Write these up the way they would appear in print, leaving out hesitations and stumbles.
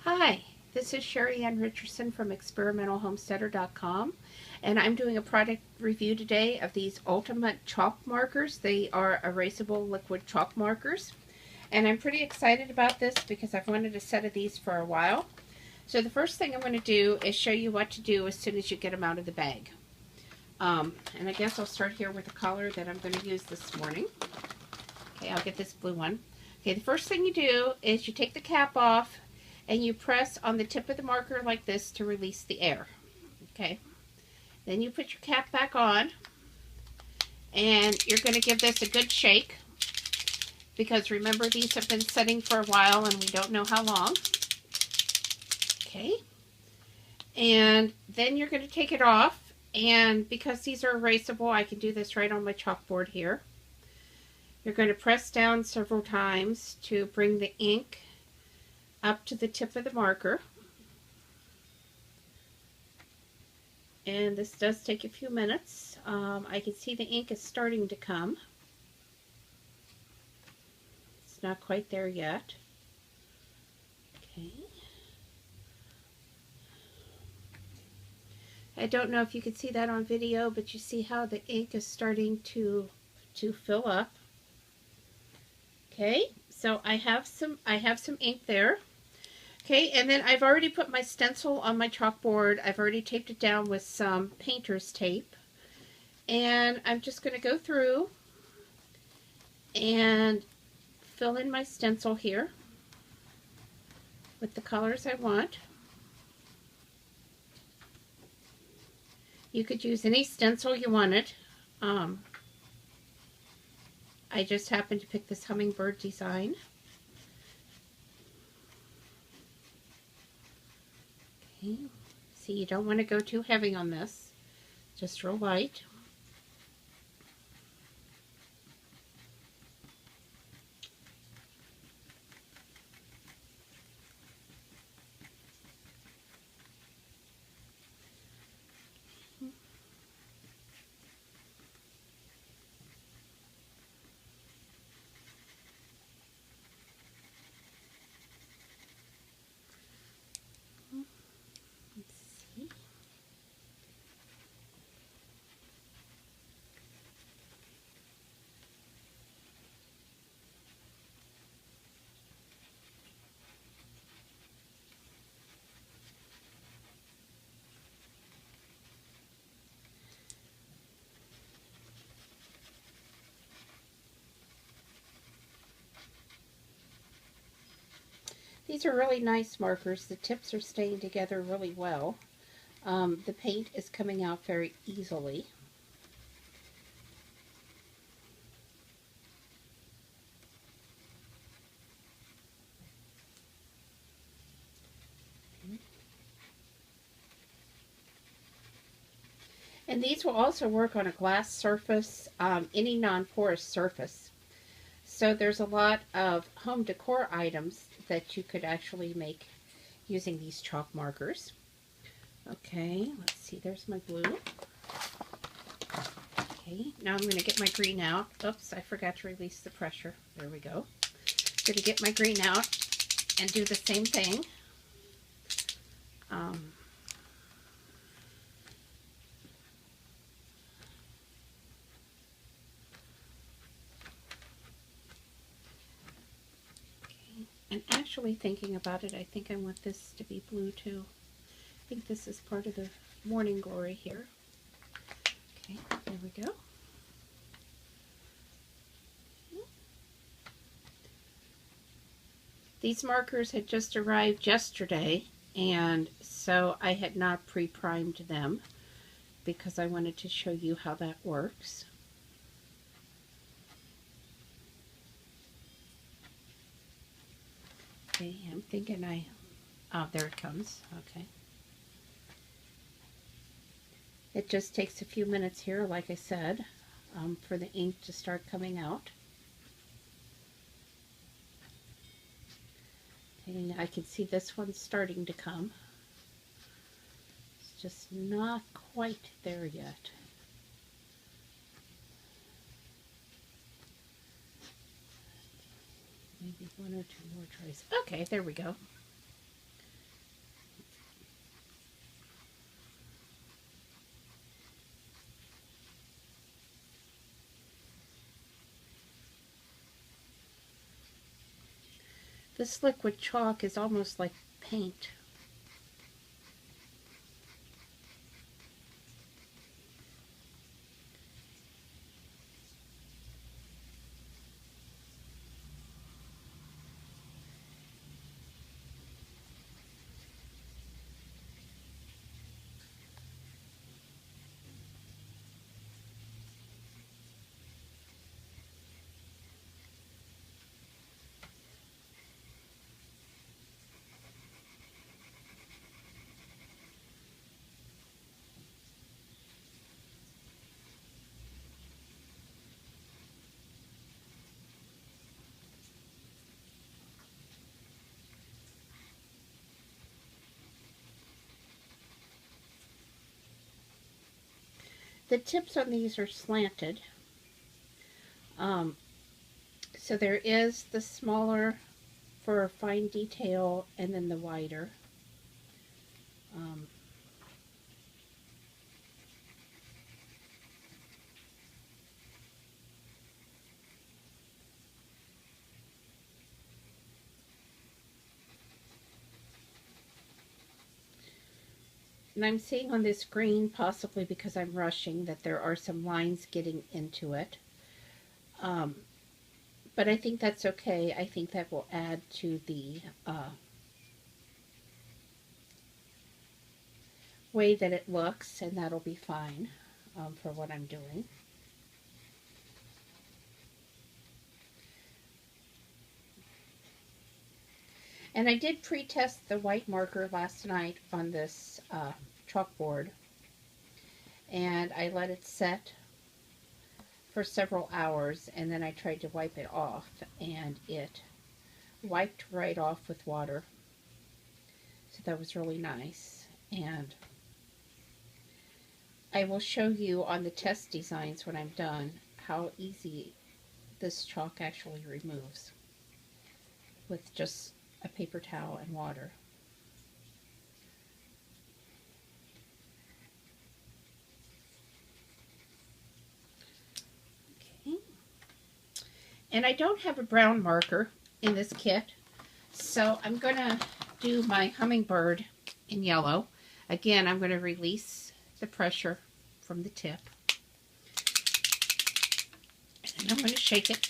Hi, this is Sheri Ann Richerson from experimentalhomesteader.com, and I'm doing a product review today of these UltimateChalk Markers. They are erasable liquid chalk markers, and I'm pretty excited about this because I've wanted a set of these for a while. So the first thing I'm going to do is show you what to do as soon as you get them out of the bag. And I guess I'll start here with the color that I'm going to use this morning. Okay, I'll get this blue one. Okay, the first thing you do is you take the cap off and you press on the tip of the marker like this to release the air. Okay, then you put your cap back on and you're going to give this a good shake, because remember, these have been setting for a while and we don't know how long. Okay, and then you're going to take it off, and because these are erasable, I can do this right on my chalkboard here. You're going to press down several times to bring the ink up to the tip of the marker. And this does take a few minutes. I can see the ink is starting to come. It's not quite there yet. Okay. I don't know if you can see that on video, but you see how the ink is starting to fill up. Okay, so I have some ink there. Okay, and then I've already put my stencil on my chalkboard. I've already taped it down with some painter's tape. And I'm just going to go through and fill in my stencil here with the colors I want. You could use any stencil you wanted. I just happened to pick this hummingbird design. Okay. See, you don't want to go too heavy on this, just real light. These are really nice markers. The tips are staying together really well. The paint is coming out very easily. And these will also work on a glass surface, any non-porous surface. So there's a lot of home decor items that you could actually make using these chalk markers. Okay, let's see, there's my blue. Okay, now I'm going to get my green out. Oops, I forgot to release the pressure. There we go. Going to get my green out and do the same thing. And actually thinking about it, I think I want this to be blue too. I think this is part of the morning glory here. Okay, there we go. These markers had just arrived yesterday, and so I had not pre-primed them because I wanted to show you how that works. Okay, I'm thinking oh, there it comes. Okay. It just takes a few minutes here, like I said, for the ink to start coming out. And I can see this one's starting to come. It's just not quite there yet. Maybe one or two more tries. Okay, there we go. This liquid chalk is almost like paint. The tips on these are slanted. So there is the smaller for fine detail and then the wider. And I'm seeing on this green, possibly because I'm rushing, that there are some lines getting into it. But I think that's okay. I think that will add to the way that it looks, and that'll be fine for what I'm doing. And I did pre-test the white marker last night on this chalkboard, and I let it set for several hours, and then I tried to wipe it off, and it wiped right off with water. So that was really nice. And I will show you on the test designs when I'm done how easy this chalk actually removes with just a paper towel and water. Okay. And I don't have a brown marker in this kit, so I'm going to do my hummingbird in yellow. Again, I'm going to release the pressure from the tip. And I'm going to shake it.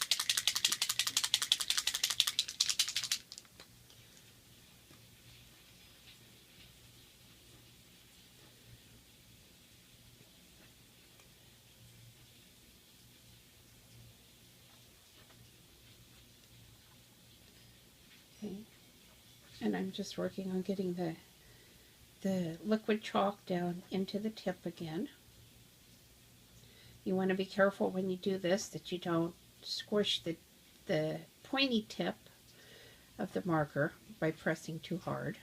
Okay. And I'm just working on getting the liquid chalk down into the tip again. You want to be careful when you do this that you don't squish the pointy tip of the marker by pressing too hard.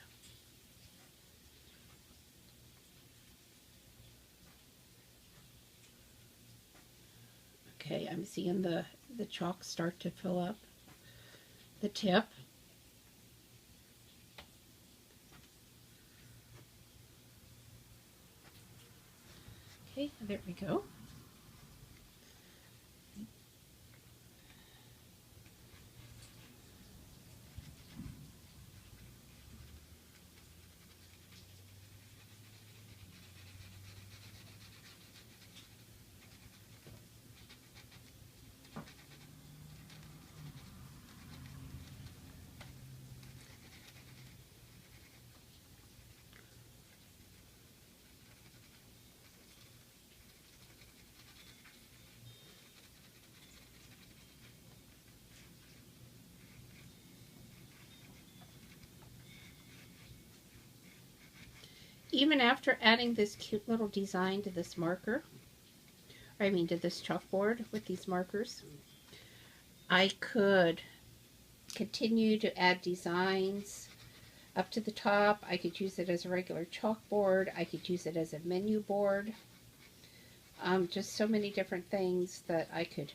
Okay, I'm seeing the chalk start to fill up the tip. Okay, there we go. Even after adding this cute little design to this marker, to this chalkboard with these markers, I could continue to add designs up to the top. I could use it as a regular chalkboard. I could use it as a menu board. Just so many different things that I could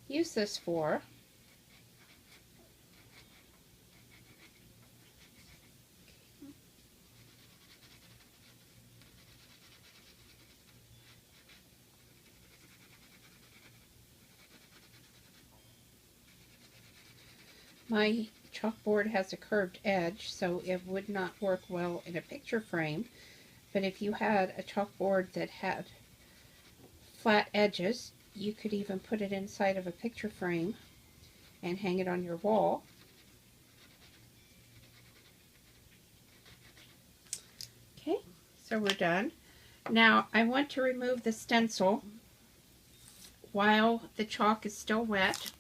use this for. My chalkboard has a curved edge, so it would not work well in a picture frame. But if you had a chalkboard that had flat edges, you could even put it inside of a picture frame and hang it on your wall. Okay, so we're done. Now I want to remove the stencil while the chalk is still wet.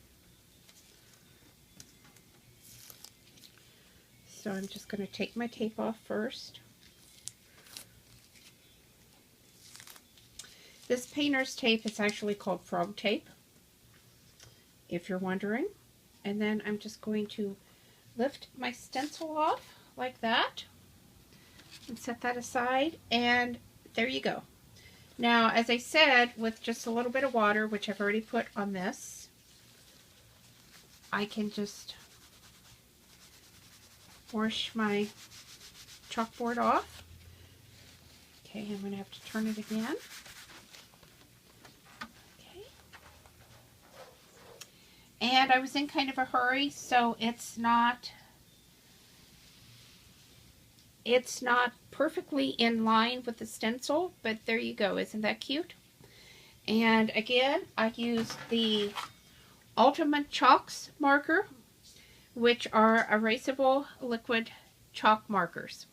So I'm just going to take my tape off first. This painter's tape is actually called frog tape, if you're wondering. And then I'm just going to lift my stencil off like that and set that aside, and there you go. Now, as I said, with just a little bit of water, which I've already put on this, I can just wash my chalkboard off. Okay, I'm going to have to turn it again. Okay. And I was in kind of a hurry, so it's not perfectly in line with the stencil, but there you go. Isn't that cute? And again, I used the UltimateChalk marker, which are erasable liquid chalk markers.